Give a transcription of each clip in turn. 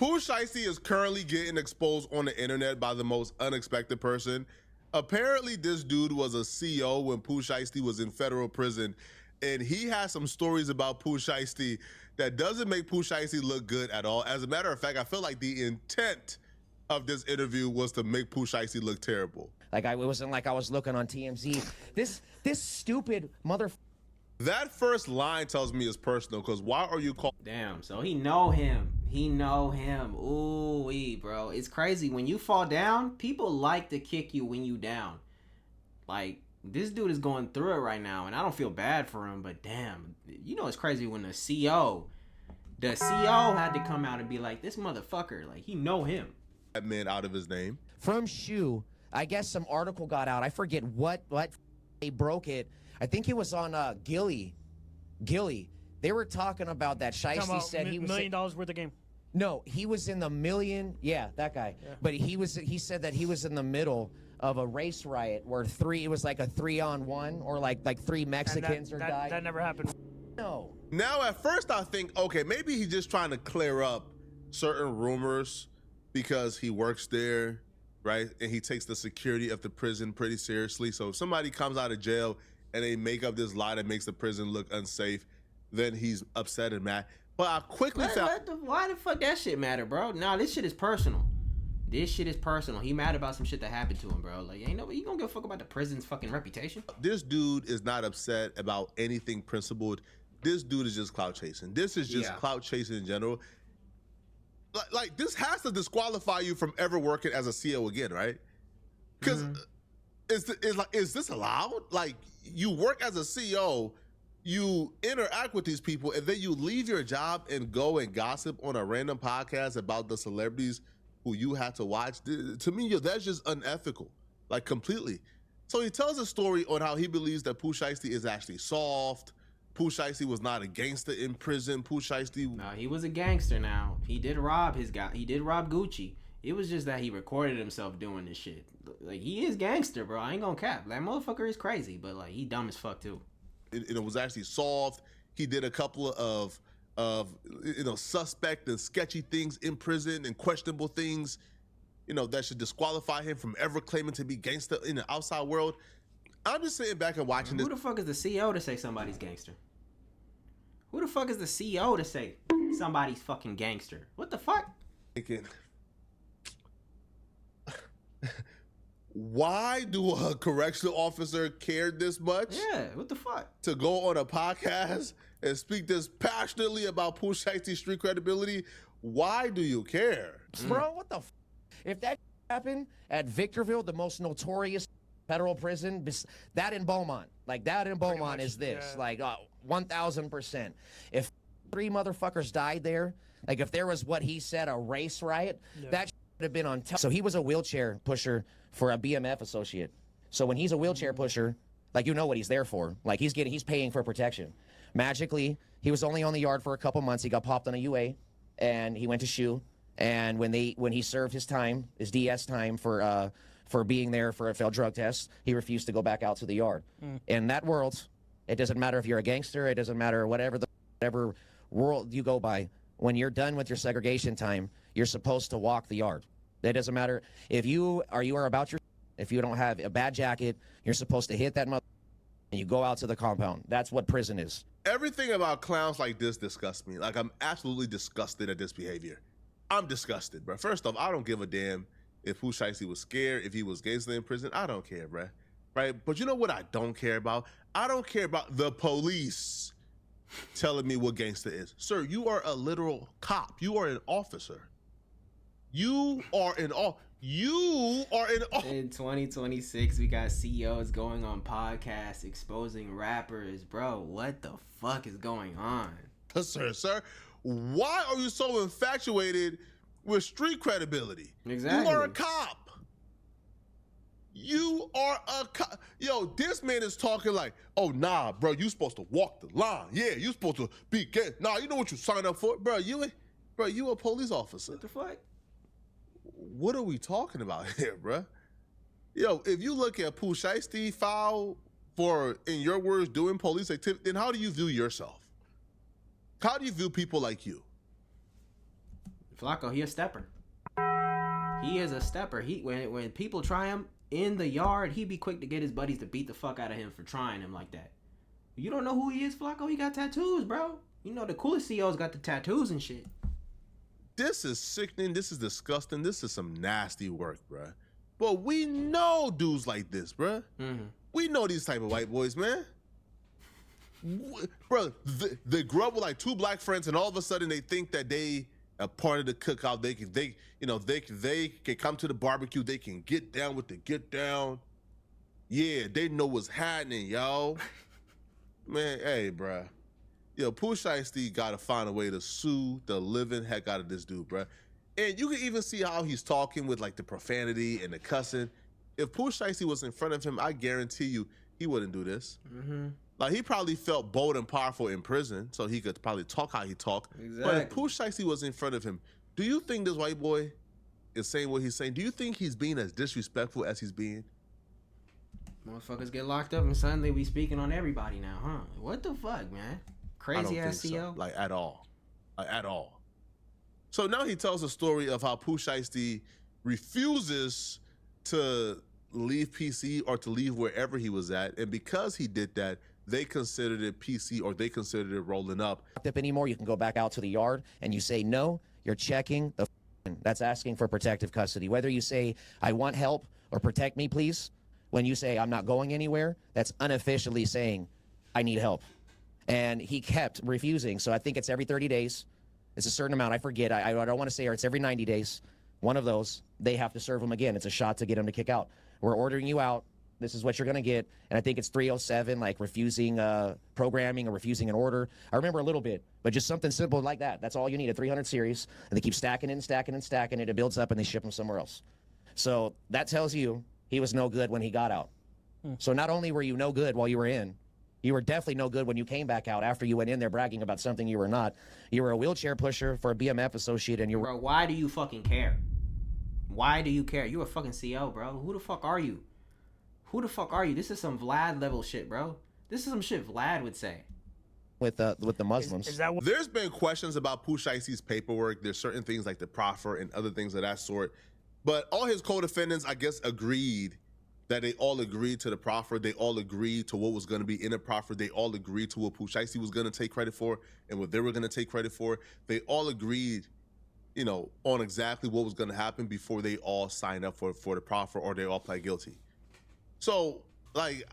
Pooh Shiesty is currently getting exposed on the internet by the most unexpected person. Apparently, this dude was a CO when Pooh Shiesty was in federal prison, and he has some stories about Pooh Shiesty that doesn't make Pooh Shiesty look good at all. As a matter of fact, I feel like the intent of this interview was to make Pooh Shiesty look terrible. Like it wasn't like I was looking on TMZ. This stupid mother. That first line tells me it's personal, because why are you calling? Damn, so he know him. He know him. Ooh-wee, bro. It's crazy. When you fall down, people like to kick you when you down. Like, this dude is going through it right now, and I don't feel bad for him, but damn. You know it's crazy when the CO had to come out and be like, this motherfucker, like, he know him. That man out of his name. From Shoe, I guess some article got out. I forget what they broke it. I think it was on Gilly. They were talking about that. Shiesty said he was $1 million worth of game. No, he was in the million. Yeah, that guy. Yeah. But he said that he was in the middle of a race riot where it was like a 3-on-1 or like 3 Mexicans died. That never happened. No. Now, at first I think, okay, maybe he's just trying to clear up certain rumors because he works there, right? And he takes the security of the prison pretty seriously. So if somebody comes out of jail and they make up this lie that makes the prison look unsafe, then he's upset and mad. But I quickly found... Why the fuck that shit matter, bro? Nah, this shit is personal. This shit is personal. He mad about some shit that happened to him, bro. Like, ain't nobody, you gonna give a fuck about the prison's fucking reputation? This dude is not upset about anything principled. This dude is just clout chasing. This is just clout chasing in general. Like, this has to disqualify you from ever working as a CEO again, right? Because is this allowed? Like, you work as a CEO, you interact with these people, and then you leave your job and go and gossip on a random podcast about the celebrities who you had to watch. To me, that's just unethical, like completely. So he tells a story on how he believes that Pooh Shiesty is actually soft. Pooh Shiesty was not a gangster in prison. Pooh Shiesty... No, he was a gangster now. He did rob his guy. He did rob Gucci. It was just that he recorded himself doing this shit. Like, he is gangster, bro. I ain't gonna cap. That motherfucker is crazy, but, like, he dumb as fuck, too. It was actually soft. He did a couple of suspect and sketchy things in prison and questionable things, that should disqualify him from ever claiming to be gangster in the outside world. I'm just sitting back and watching this. Who the fuck is the CEO to say somebody's gangster? Who the fuck is the CEO to say somebody's fucking gangster? What the fuck? Why do a correctional officer care this much? Yeah, what the fuck? To go on a podcast and speak this passionately about Pooh Shiesty's street credibility? Why do you care? Bro, what the f? If that happened at Victorville, the most notorious federal prison, that in Beaumont, like that in Beaumont is this, like 1,000%. If 3 motherfuckers died there, like if there was what he said, a race riot, that should have been on so he was a wheelchair pusher for a BMF associate. So when he's a wheelchair pusher, like, what he's there for. Like, he's paying for protection. Magically, he was only on the yard for a couple months. He got popped on a UA, and he went to SHU. And when he served his time, his DS time for being there for a failed drug test, he refused to go back out to the yard. In that world, it doesn't matter if you're a gangster. It doesn't matter whatever world you go by. When you're done with your segregation time, you're supposed to walk the yard. It doesn't matter if you are about if you don't have a bad jacket, you're supposed to hit that mother and you go out to the compound. That's what prison is. Everything about clowns like this disgusts me. Like, I'm absolutely disgusted at this behavior. I'm disgusted, bro. First off, I don't give a damn if Pooh Shiesty was scared, if he was gangster in prison. I don't care, bro. Right? But you know what I don't care about? I don't care about the police telling me what gangster is. Sir, you are a literal cop. You are an officer. In 2026, we got CEOs going on podcasts exposing rappers. Bro, what the fuck is going on? Sir, why are you so infatuated with street credibility? Exactly. You are a cop. You are a cop. Yo, this man is talking like, oh, nah, bro, you supposed to walk the line. Yeah, you supposed to be gay. Nah, you know what you signed up for? Bro, you a police officer. What the fuck? What are we talking about here, bro? Yo, if you look at Pooh Shiesty file for, in your words, doing police activity, then how do you view yourself? How do you view people like you? Flacco, he a stepper. He is a stepper. When people try him in the yard, he be quick to get his buddies to beat the fuck out of him for trying him like that. You don't know who he is, Flacco? He got tattoos, bro. You know the coolest CEOs got the tattoos and shit. This is sickening. This is disgusting. This is some nasty work, bruh. But we know dudes like this, bruh. Mm-hmm. We know these type of white boys, man. Bro, they grow up with like two black friends, and all of a sudden they think that they are part of the cookout. They can come to the barbecue. They can get down with the get down. Yeah, they know what's happening, yo. Man, hey, bruh. Yo, Pooh Shiesty gotta find a way to sue the living heck out of this dude, bruh. And you can even see how he's talking with like the profanity and the cussing. If Pooh Shiesty was in front of him, I guarantee you he wouldn't do this. Mm-hmm. Like, he probably felt bold and powerful in prison, so he could probably talk how he talked. Exactly. But if Pooh Shiesty was in front of him, do you think this white boy is saying what he's saying? Do you think he's being as disrespectful as he's being? Motherfuckers get locked up and suddenly we speaking on everybody now, huh? What the fuck, man? Crazy ass CEO? So. Like, at all. Like, at all. So now he tells a story of how Pooh Shiesty refuses to leave PC or to leave wherever he was at. And because he did that, they considered it PC or they considered it rolling up. Anymore, you can go back out to the yard and you say, no, you're checking the that's asking for protective custody. Whether you say, I want help or protect me, please. When you say, I'm not going anywhere, that's unofficially saying, I need help. And he kept refusing. So I think it's every 30 days. It's a certain amount. I forget. I don't want to say, or it's every 90 days. One of those, they have to serve him again. It's a shot to get him to kick out. We're ordering you out. This is what you're going to get. And I think it's 307, like refusing programming or refusing an order. I remember a little bit, but just something simple like that. That's all you need, a 300 series. And they keep stacking it and stacking and stacking it. It builds up and they ship them somewhere else. So that tells you he was no good when he got out. So not only were you no good while you were in, you were definitely no good when you came back out after you went in there bragging about something you were not. You were a wheelchair pusher for a BMF associate and you were... Bro, why do you fucking care? Why do you care? You're a fucking CEO, bro. Who the fuck are you? Who the fuck are you? This is some Vlad level shit, bro. This is some shit Vlad would say. With the Muslims. Is that what... There's been questions about Pooh Shiesty's paperwork. There's certain things like the proffer and other things of that sort. But all his co-defendants, I guess, agreed that they all agreed to the proffer. They all agreed to what was going to be in the proffer. They all agreed to what Pooh Shiesty was going to take credit for and what they were going to take credit for. They all agreed, you know, on exactly what was going to happen before they all signed up for the proffer or they all pled guilty. So, like,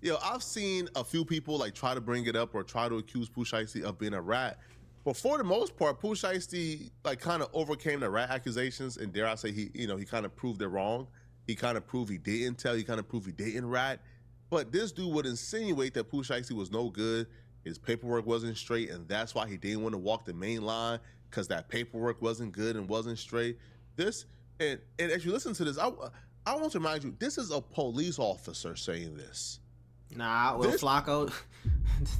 you know, I've seen a few people, like, try to bring it up or try to accuse Pooh Shiesty of being a rat. But for the most part, Pooh Shiesty, like, kind of overcame the rat accusations, and dare I say, he kind of proved it wrong. He kind of proved he didn't tell. He kind of proved he didn't rat. But this dude would insinuate that Pooh Shiesty was no good. His paperwork wasn't straight, and that's why he didn't want to walk the main line, because that paperwork wasn't good and wasn't straight. And as you listen to this, I want to remind you, this is a police officer saying this. Nah, well, Flacco,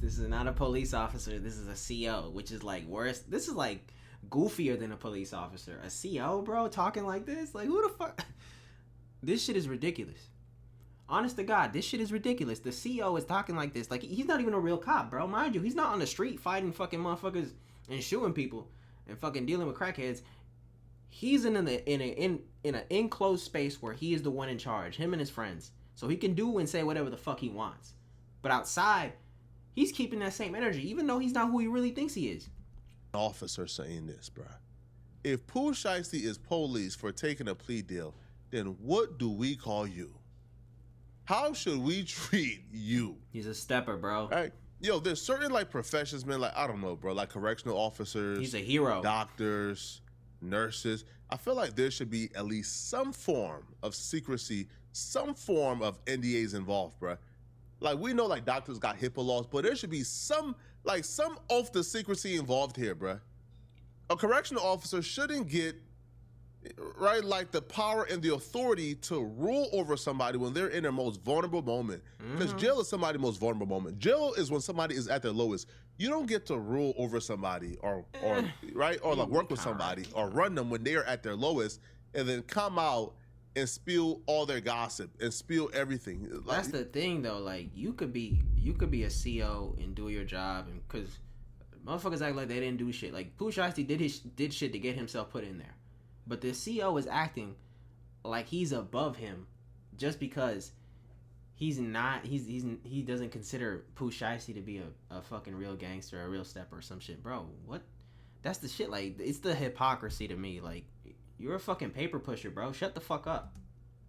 this is not a police officer. This is a CO, which is like worse. This is like goofier than a police officer. A CO, bro, talking like this? Like, who the fuck? This shit is ridiculous. Honest to God, this shit is ridiculous. The CO is talking like this. Like, he's not even a real cop, bro. Mind you, he's not on the street fighting fucking motherfuckers and shooting people and fucking dealing with crackheads. He's in an enclosed space where he is the one in charge, him and his friends. So he can do and say whatever the fuck he wants. But outside, he's keeping that same energy, even though he's not who he really thinks he is. Officer saying this, bro. If Pooh Shiesty is police for taking a plea deal, then what do we call you? How should we treat you? He's a stepper, bro. Right? Yo, there's certain like professions, man, like, I don't know, bro, like correctional officers. He's a hero. Doctors, nurses. I feel like there should be at least some form of secrecy, some form of NDAs involved, bro. Like, we know like doctors got HIPAA laws, but there should be some oath to secrecy involved here, bro. A correctional officer shouldn't get, right, like the power and the authority to rule over somebody when they're in their most vulnerable moment. Because jail is somebody's most vulnerable moment. Jail is when somebody is at their lowest. You don't get to rule over somebody or right, or like work with somebody or run them when they are at their lowest, and then come out and spill all their gossip and spill everything. That's the thing, though. Like, you could be a CO and do your job, and because Motherfuckers act like they didn't do shit. Like Pooh Shiesty did shit to get himself put in there, but the CO is acting like he's above him just because he's not. He doesn't consider Pooh Shiesty to be a fucking real gangster, a real stepper or some shit, bro. What? That's the shit. Like, it's the hypocrisy to me. Like, you're a fucking paper pusher, bro. Shut the fuck up.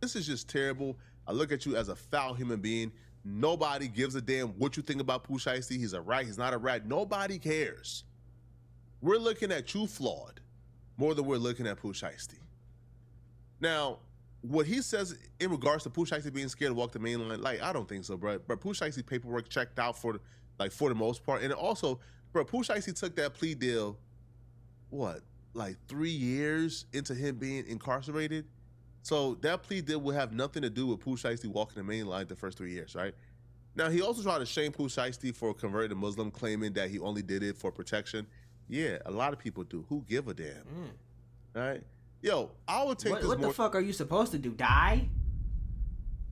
This is just terrible. I look at you as a foul human being. Nobody gives a damn what you think about Pooh Shiesty. He's a rat. He's not a rat. Nobody cares. We're looking at you flawed more than we're looking at Pooh Shiesty. Now, what he says in regards to Pooh Shiesty being scared to walk the main line, like, I don't think so, bro. But Pooh Shiesty paperwork checked out for the most part. And also, bro, Pooh Shiesty took that plea deal, what, like 3 years into him being incarcerated? So that plea deal will have nothing to do with Pooh Shiesty walking the main line the first 3 years, right? Now, he also tried to shame Pooh Shiesty for converting to Muslim, claiming that he only did it for protection. Yeah, a lot of people do. Who give a damn? Right? Yo, I would take What the fuck are you supposed to do? Die?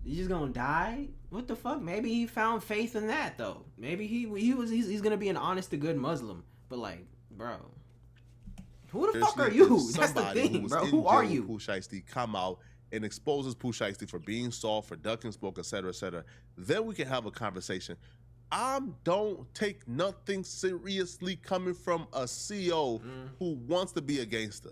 You just gonna die? What the fuck? Maybe he found faith in that though. Maybe he's gonna be an honest to good Muslim. But like, bro, who the fuck are you? That's the thing, bro. Who are you? Pooh Shiesty come out and exposes Pooh Shiesty for being soft, for ducking smoke, etc., etc. Then we can have a conversation. I don't take nothing seriously coming from a CO who wants to be a gangster,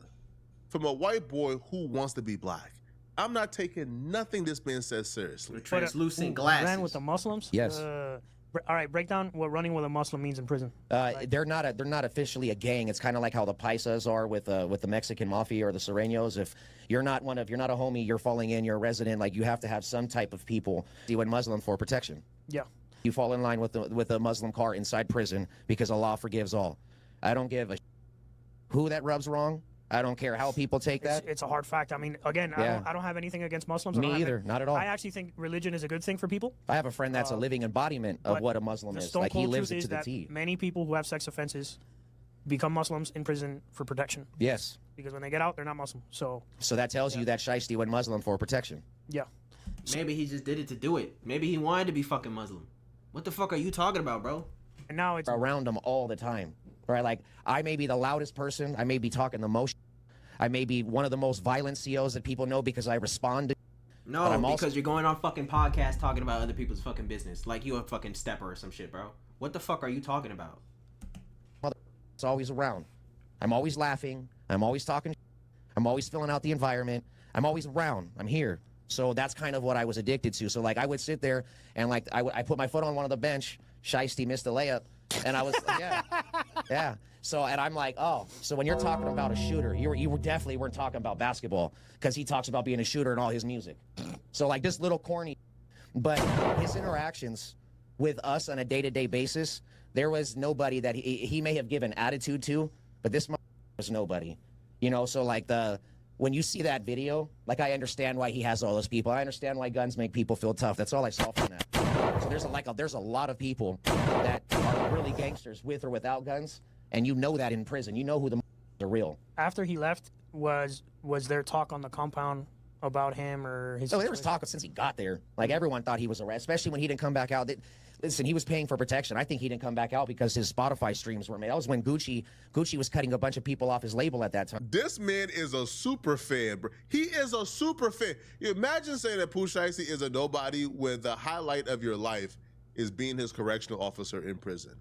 from a white boy who wants to be black. I'm not taking nothing this man says seriously. Translucent glasses. Ran with the Muslims? Yes. All right, break down what running with a Muslim means in prison. They're not officially a gang. It's kind of like how the Paisas are with the Mexican mafia or the Sureños. If you're not a homie, you're falling in, you're a resident. Like, you have to have some type of people. You went Muslim for protection. Yeah. You fall in line with a Muslim car inside prison because Allah forgives all. I don't give a who that rubs wrong. I don't care how people take that. It's a hard fact. I mean, again, Yeah. I don't have anything against Muslims. Me either, not at all. I actually think religion is a good thing for people. I have a friend that's a living embodiment of what a Muslim is. Like, he lives it to the T. Many people who have sex offenses become Muslims in prison for protection. Yes. Because when they get out, they're not Muslim. So that tells you that Shiesty went Muslim for protection. Yeah. Maybe he just did it to do it. Maybe he wanted to be fucking Muslim. What the fuck are you talking about, bro? And now it's around him all the time, right? Like, I may be the loudest person. I may be talking the most. I may be one of the most violent COs that people know because I respond to. No, because you're going on fucking podcasts talking about other people's fucking business. Like you a fucking stepper or some shit, bro. What the fuck are you talking about? It's always around. I'm always laughing. I'm always talking. I'm always filling out the environment. I'm always around. I'm here. So that's kind of what I was addicted to. So, like, I would sit there and, like, I put my foot on one of the bench. Shiesty missed the layup. And I was, yeah. So, and I'm like, oh, so when you're talking about a shooter, you definitely weren't talking about basketball, because he talks about being a shooter in all his music. So, like, this little corny, but his interactions with us on a day-to-day basis, there was nobody that he may have given attitude to, but this was nobody. You know, so, like, when you see that video, like, I understand why he has all those people. I understand why guns make people feel tough. That's all I saw from that. So there's a lot of people that are really gangsters with or without guns, and you know that in prison. You know who the are real. After he left, was there talk on the compound about him or his? Oh, there was talk since he got there. Like, everyone thought he was arrested, especially when he didn't come back out. Listen, he was paying for protection. I think he didn't come back out because his Spotify streams were made. That was when Gucci was cutting a bunch of people off his label at that time. This man is a super fan, bro. He is a super fan. You imagine saying that Pooh Shiesty is a nobody when the highlight of your life is being his correctional officer in prison.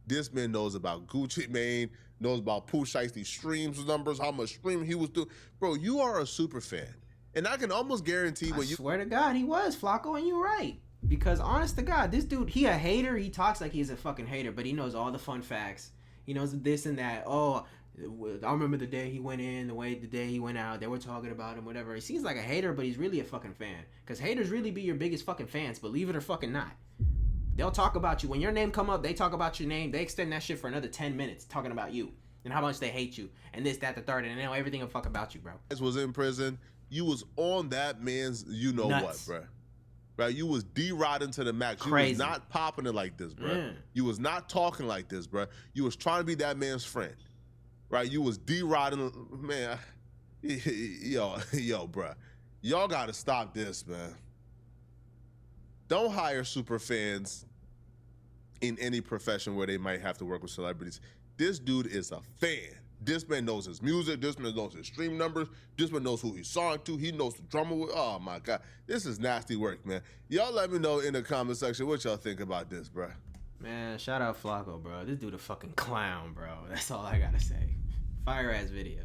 This man knows about guccimane, knows about Pooh Shiesty streams numbers, how much streaming he was doing. Bro, you are a super fan. And I can almost guarantee when you... I swear to God, he was, Flacco, and you're right. Because honest to God, this dude, he a hater. He talks like he's a fucking hater, but he knows all the fun facts. He knows this and that. Oh, I remember the day he went in, the day he went out. They were talking about him, whatever. He seems like a hater, but he's really a fucking fan. Because haters really be your biggest fucking fans, believe it or fucking not. They'll talk about you. When your name come up, they talk about your name. They extend that shit for another 10 minutes talking about you and how much they hate you and this, that, the third, and they know everything will fuck about you, bro. Was in prison. You was on that man's what, bro. Right, you was D-rodding to the max. You was not popping it like this, bro. Yeah. You was not talking like this, bro. You was trying to be that man's friend, right? You was D-rodding, man. Yo, bro. Y'all got to stop this, man. Don't hire super fans. in any profession where they might have to work with celebrities. This dude is a fan. This man knows his music. This man knows his stream numbers. This man knows who he's song to. He knows the drummer. Oh my God, this is nasty work, man. Y'all let me know in the comment section what y'all think about this, bro. Man, shout out Flacco, bro. This dude a fucking clown, bro. That's all I gotta say. Fire ass video.